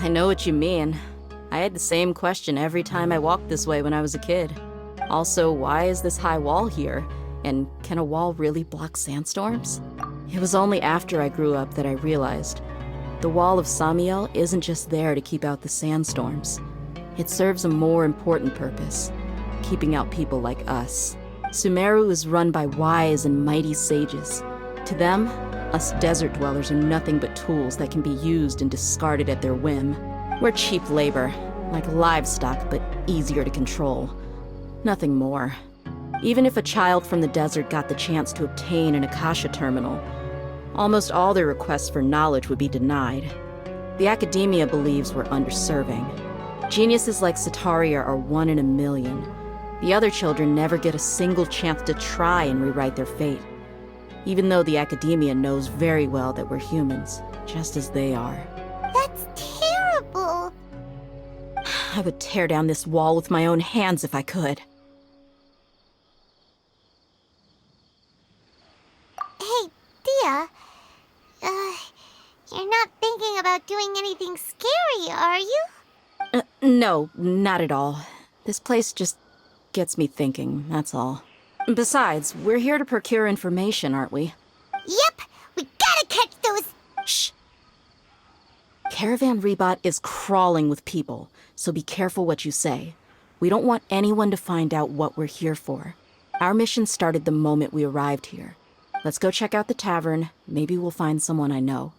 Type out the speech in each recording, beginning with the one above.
I know what you mean. I had the same question every time I walked this way when I was a kid. Also, why is this high wall here? And can a wall really block sandstorms? It was only after I grew up that I realized the Wall of Samiel isn't just there to keep out the sandstorms. It serves a more important purpose, keeping out people like us. Sumeru is run by wise and mighty sages. To them, us desert dwellers are nothing but tools that can be used and discarded at their whim. We're cheap labor, like livestock, but easier to control. Nothing more. Even if a child from the desert got the chance to obtain an Akasha terminal, almost all their requests for knowledge would be denied. The academia believes we're underserving. Geniuses like Sataria are 1 in a million. The other children never get a single chance to try and rewrite their fate, even though the academia knows very well that we're humans, just as they are. That's terrible. I would tear down this wall with my own hands if I could. Hey, Dia. You're not thinking about doing anything scary, are you? No, not at all. This place just gets me thinking, that's all. Besides, we're here to procure information, aren't we? Yep, we gotta catch those... Shh. Caravan Rebot is crawling with people, so be careful what you say. We don't want anyone to find out what we're here for. Our mission started the moment we arrived here. Let's go check out the tavern. Maybe we'll find someone I know.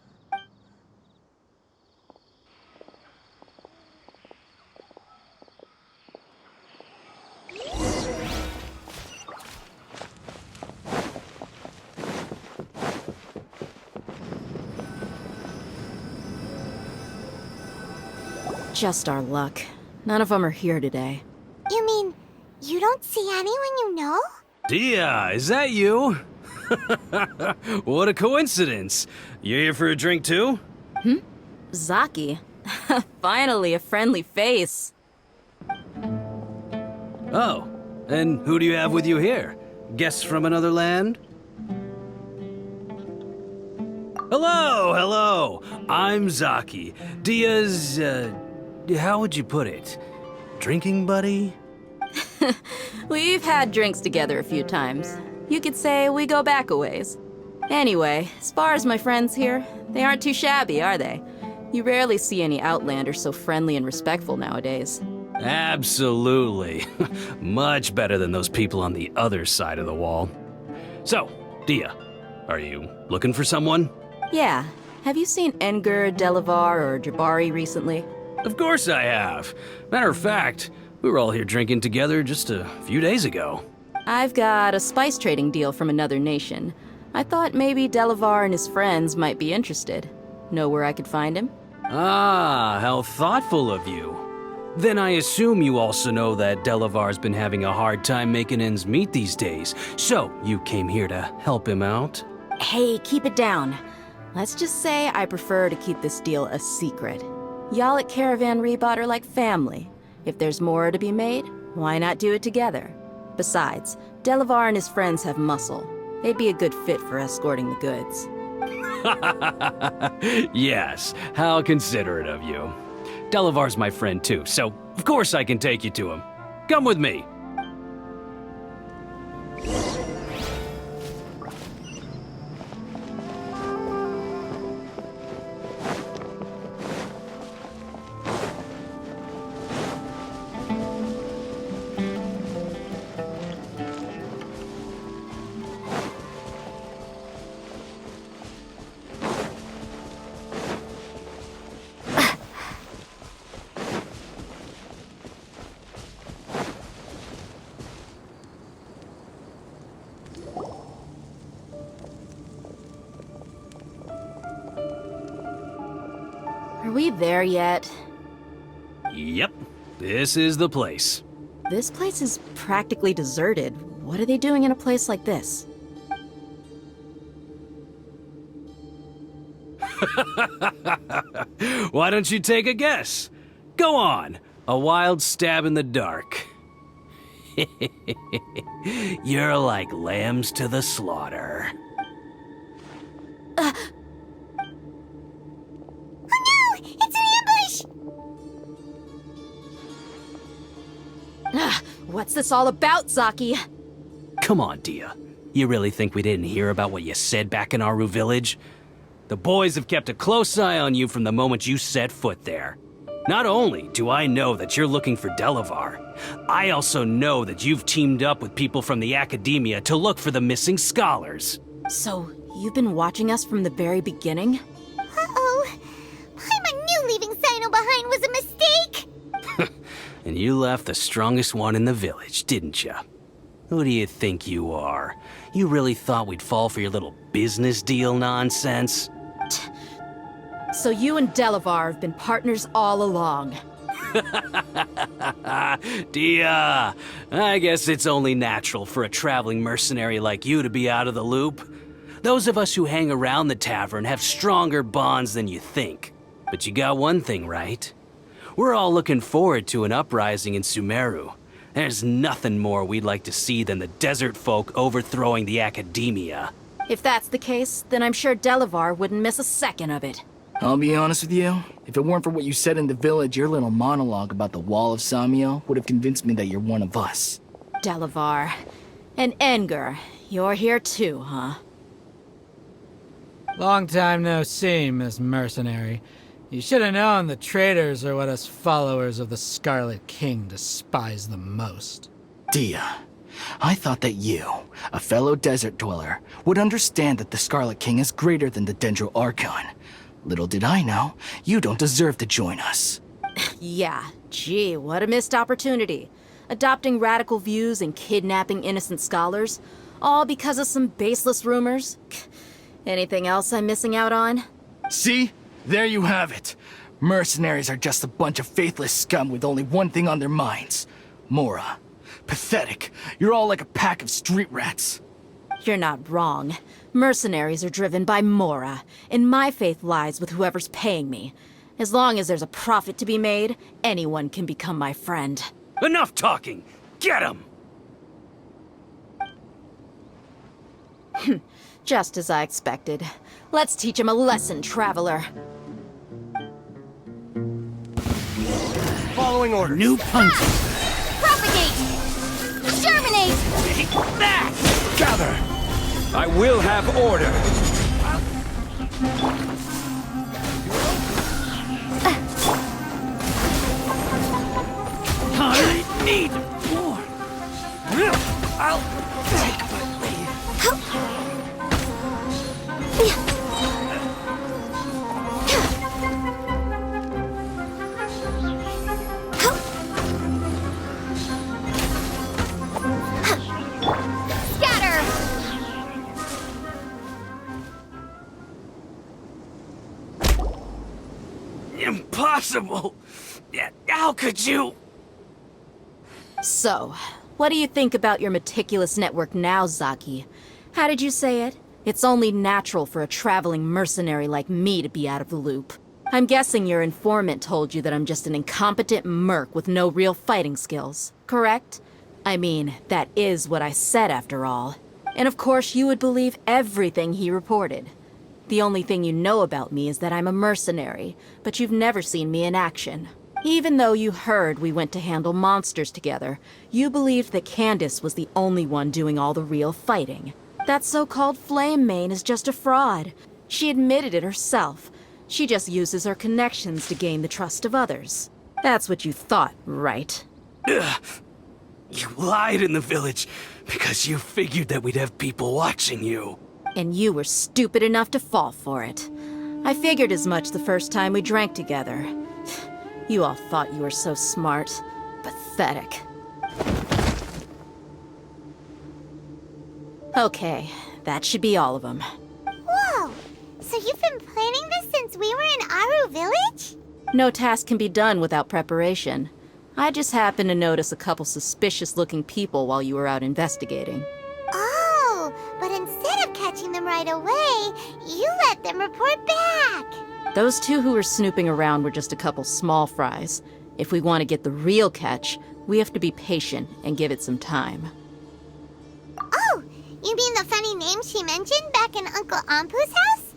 Just our luck. None of them are here today. You mean, you don't see anyone you know? Dia, is that you? What a coincidence. You here for a drink too? Zaki. Finally, a friendly face. Oh, and who do you have with you here? Guests from another land? Hello. I'm Zaki. Dia's, how would you put it? Drinking buddy? We've had drinks together a few times. You could say we go back a ways. Anyway, as far as my friends here, they aren't too shabby, are they? You rarely see any Outlanders so friendly and respectful nowadays. Absolutely. Much better than those people on the other side of the wall. So, Dia, are you looking for someone? Yeah. Have you seen Engur, Delavar, or Jabari recently? Of course I have. Matter of fact, we were all here drinking together just a few days ago. I've got a spice trading deal from another nation. I thought maybe Delavar and his friends might be interested. Know where I could find him? Ah, how thoughtful of you. Then I assume you also know that Delavar's been having a hard time making ends meet these days, so you came here to help him out? Hey, keep it down. Let's just say I prefer to keep this deal a secret. Y'all at Caravan Rebot are like family. If there's more to be made, why not do it together? Besides, Delavar and his friends have muscle. They'd be a good fit for escorting the goods. Yes, how considerate of you. Delavar's my friend too, so of course I can take you to him. Come with me. Are we there yet? Yep, this is the place. This place is practically deserted. What are they doing in a place like this? Why don't you take a guess? Go on, a wild stab in the dark. You're like lambs to the slaughter. Oh no! It's an ambush! What's this all about, Zaki? Come on, Dia. You really think we didn't hear about what you said back in Aru Village? The boys have kept a close eye on you from the moment you set foot there. Not only do I know that you're looking for Delavar, I also know that you've teamed up with people from the academia to look for the missing scholars. So, you've been watching us from the very beginning? Uh-oh. Paimon knew leaving Sino behind was a mistake! And you left the strongest one in the village, didn't you? Who do you think you are? You really thought we'd fall for your little business deal nonsense? So you and Delavar have been partners all along. Dia, I guess it's only natural for a traveling mercenary like you to be out of the loop. Those of us who hang around the tavern have stronger bonds than you think. But you got one thing right. We're all looking forward to an uprising in Sumeru. There's nothing more we'd like to see than the desert folk overthrowing the academia. If that's the case, then I'm sure Delavar wouldn't miss a second of it. I'll be honest with you. If it weren't for what you said in the village, your little monologue about the Wall of Samiel would have convinced me that you're one of us. Delavar. And Enger, you're here too, huh? Long time no see, Miss Mercenary. You should have known the traitors are what us followers of the Scarlet King despise the most. Dia, I thought that you, a fellow desert dweller, would understand that the Scarlet King is greater than the Dendro Archon. Little did I know, you don't deserve to join us. Yeah, gee, what a missed opportunity. Adopting radical views and kidnapping innocent scholars, all because of some baseless rumors. Anything else I'm missing out on? See? There you have it. Mercenaries are just a bunch of faithless scum with only one thing on their minds. Mora. Pathetic. You're all like a pack of street rats. You're not wrong. Mercenaries are driven by Mora, and my faith lies with whoever's paying me. As long as there's a profit to be made, anyone can become my friend. Enough talking! Get him! Just as I expected. Let's teach him a lesson, traveler. Following orders. New punch! Propagate! Germinate! Take that! Gather! I will have order. I need more! I'll take my leave. Scatter! Impossible! How could you? So, what do you think about your meticulous network now, Zaki? How did you say it? It's only natural for a traveling mercenary like me to be out of the loop. I'm guessing your informant told you that I'm just an incompetent merc with no real fighting skills, correct? I mean, that is what I said after all. And of course you would believe everything he reported. The only thing you know about me is that I'm a mercenary, but you've never seen me in action. Even though you heard we went to handle monsters together, you believed that Candace was the only one doing all the real fighting. That so-called Flame Mane is just a fraud. She admitted it herself. She just uses her connections to gain the trust of others. That's what you thought, right? Ugh. You lied in the village because you figured that we'd have people watching you. And you were stupid enough to fall for it. I figured as much the first time we drank together. You all thought you were so smart. Pathetic. Okay, that should be all of them. Whoa! So you've been planning this since we were in Aru Village? No task can be done without preparation. I just happened to notice a couple suspicious-looking people while you were out investigating. Oh, but instead of catching them right away, you let them report back. Those two who were snooping around were just a couple small fries. If we want to get the real catch, we have to be patient and give it some time. Oh, you mean the funny name she mentioned back in Uncle Ampu's house?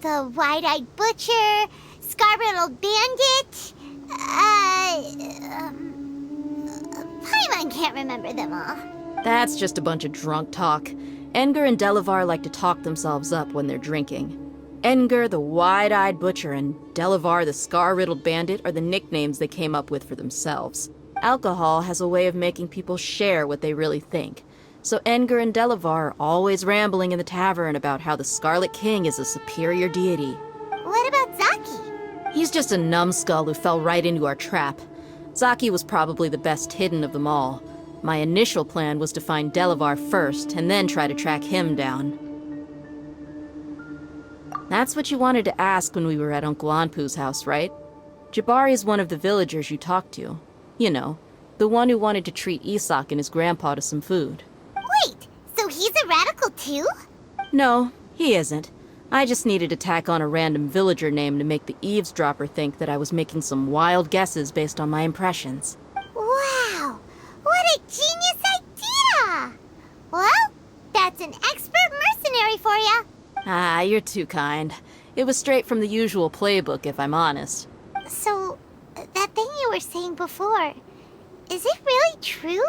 The wide-eyed butcher, scar-riddled bandit? Paimon can't remember them all. That's just a bunch of drunk talk. Edgar and Delavar like to talk themselves up when they're drinking. Edgar, the wide-eyed butcher, and Delavar, the scar-riddled bandit, are the nicknames they came up with for themselves. Alcohol has a way of making people share what they really think. So Edgar and Delavar are always rambling in the tavern about how the Scarlet King is a superior deity. What about Zaki? He's just a numbskull who fell right into our trap. Zaki was probably the best hidden of them all. My initial plan was to find Delavar first, and then try to track him down. That's what you wanted to ask when we were at Uncle Anpu's house, right? Jabari's one of the villagers you talked to. You know, the one who wanted to treat Isak and his grandpa to some food. Wait, so he's a radical too? No, he isn't. I just needed to tack on a random villager name to make the eavesdropper think that I was making some wild guesses based on my impressions. Wow, what a genius idea! Well, that's an expert mercenary for ya. Ah, you're too kind. It was straight from the usual playbook, if I'm honest. So, that thing you were saying before, is it really true?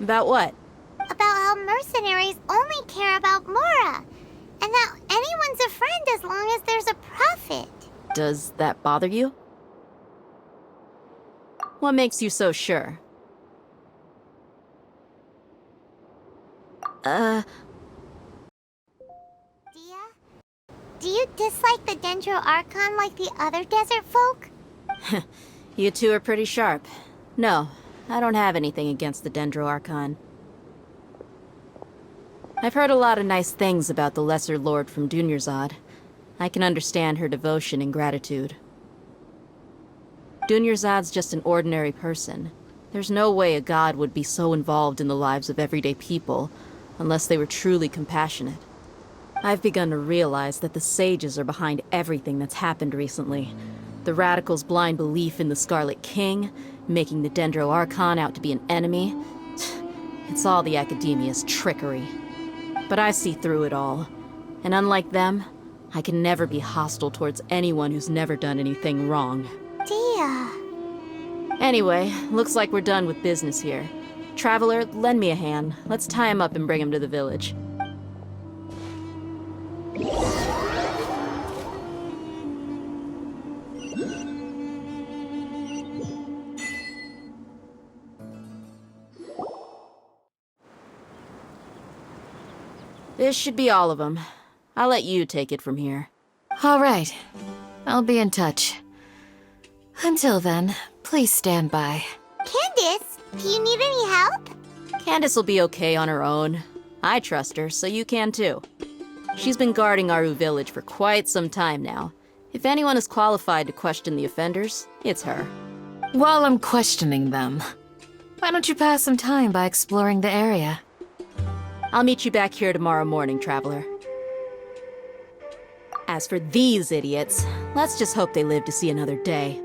About what? About how mercenaries only care about Mora, and that anyone's a friend as long as there's a profit. Does that bother you? What makes you so sure? Do you dislike the Dendro Archon like the other desert folk? You two are pretty sharp. No, I don't have anything against the Dendro Archon. I've heard a lot of nice things about the Lesser Lord from Dunyarzad. I can understand her devotion and gratitude. Dunyarzad's just an ordinary person. There's no way a god would be so involved in the lives of everyday people, unless they were truly compassionate. I've begun to realize that the sages are behind everything that's happened recently. The radicals' blind belief in the Scarlet King, making the Dendro Archon out to be an enemy. It's all the academia's trickery. But I see through it all. And unlike them, I can never be hostile towards anyone who's never done anything wrong. Dia. Anyway, looks like we're done with business here. Traveler, lend me a hand. Let's tie him up and bring him to the village. This should be all of them. I'll let you take it from here. All right. I'll be in touch. Until then, please stand by. Candace, do you need any help? Candace will be okay on her own. I trust her, so you can too. She's been guarding Aru village for quite some time now. If anyone is qualified to question the offenders, it's her. While I'm questioning them, why don't you pass some time by exploring the area? I'll meet you back here tomorrow morning, Traveler. As for these idiots, let's just hope they live to see another day.